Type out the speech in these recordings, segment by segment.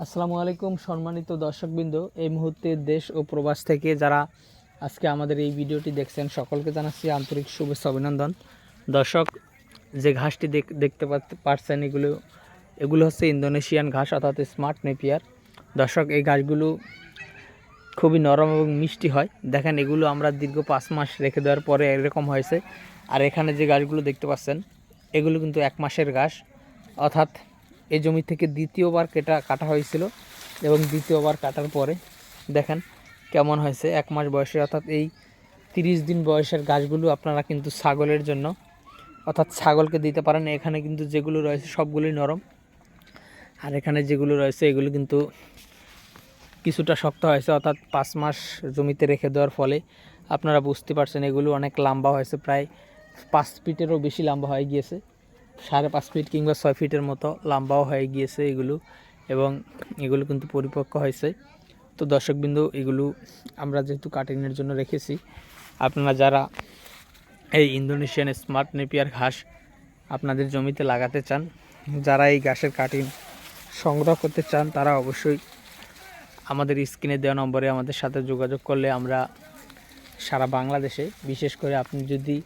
আসসালামু আলাইকুম সম্মানিত দর্শকবৃন্দ, এই মুহূর্তে দেশ ও প্রবাস থেকে যারা আজকে আমাদের এই ভিডিওটি দেখছেন সকলকে জানাচ্ছি আন্তরিক শুভেচ্ছা অভিনন্দন। দর্শক, যে ঘাসটি দেখতে পাচ্ছেন এগুলো হচ্ছে ইন্দোনেশিয়ান ঘাস অর্থাৎ স্মার্ট নেপিয়ার। দর্শক, এই ঘাসগুলো খুবই নরম এবং মিষ্টি হয়। দেখেন, এগুলো আমরা দীর্ঘ 5 মাস রেখে দেওয়ার পরে এরকম হয়েছে। আর এখানে যে ঘাসগুলো দেখতে পাচ্ছেন এগুলো কিন্তু 1 মাসের ঘাস, অর্থাৎ এই জমি থেকে দ্বিতীয়বার কাটা হয়েছিল এবং দ্বিতীয়বার কাটার পরে দেখেন কেমন হয়েছে। 1 মাস বয়সে অর্থাৎ এই 30 দিন বয়সের গাছগুলো আপনারা কিন্তু ছাগলের জন্য অর্থাৎ ছাগলকে দিতে পারেন। এখানে কিন্তু যেগুলো রয়েছে সবগুলোই নরম, আর এখানে যেগুলো রয়েছে এগুলো কিন্তু কিছুটা শক্ত হয়েছে, অর্থাৎ 5 মাস জমিতে রেখে দেওয়ার ফলে আপনারা বুঝতে পারছেন এগুলো অনেক লম্বা হয়েছে, প্রায় 5 ফিটেরও বেশি লম্বা হয়ে গিয়েছে, 5.5 ফিট কিংবা 6 ফিটের মতো লম্বাও হয়ে গিয়েছে এগুলো, এবং এগুলো কিন্তু পরিপক্ক হয়েছে। তো দর্শকবৃন্দ, এগুলো আমরা যেহেতু কাটিংয়ের জন্য রেখেছি, আপনারা যারা এই ইন্দোনেশিয়ান স্মার্ট নেপিয়ার ঘাস আপনাদের জমিতে লাগাতে চান, যারা এই ঘাসের কাটিং সংগ্রহ করতে চান, তারা অবশ্যই আমাদের স্ক্রিনে দেওয়া নম্বরে আমাদের সাথে যোগাযোগ করলে আমরা সারা বাংলাদেশে, বিশেষ করে আপনি যদি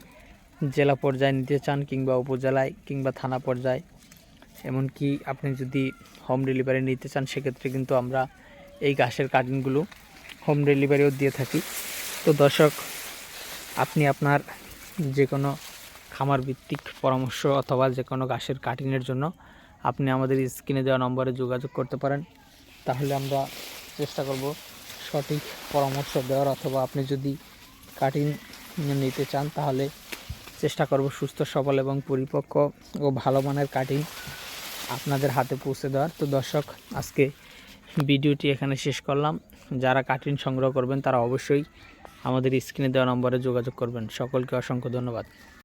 জেলা পর্যায়ে নিতে চান কিংবা উপজেলায় কিংবা থানা পর্যায়ে, এমনকি আপনি যদি হোম ডেলিভারি নিতে চান, সেক্ষেত্রে কিন্তু আমরা এই ঘাসের কাটিংগুলো হোম ডেলিভারিও দিয়ে থাকি। তো দর্শক, আপনি আপনার যে কোনো খামার ভিত্তিক পরামর্শ অথবা যে কোনো ঘাসের কাটিংয়ের জন্য আপনি আমাদের স্ক্রিনে দেওয়া নম্বরে যোগাযোগ করতে পারেন। তাহলে আমরা চেষ্টা করব সঠিক পরামর্শ দেওয়ার, অথবা আপনি যদি কাটিং নিতে চান তাহলে চেষ্টা করব সুস্থ সবল এবং পরিপক্ক ও ভালো মানের কাটিং আপনাদের হাতে পৌঁছে দেওয়ার। তো দর্শক, আজকে ভিডিওটি এখানে শেষ করলাম। যারা কাটিং সংগ্রহ করবেন তারা অবশ্যই আমাদের স্ক্রিনে দেওয়া নম্বরে যোগাযোগ করবেন। সকলকে অসংখ্য ধন্যবাদ।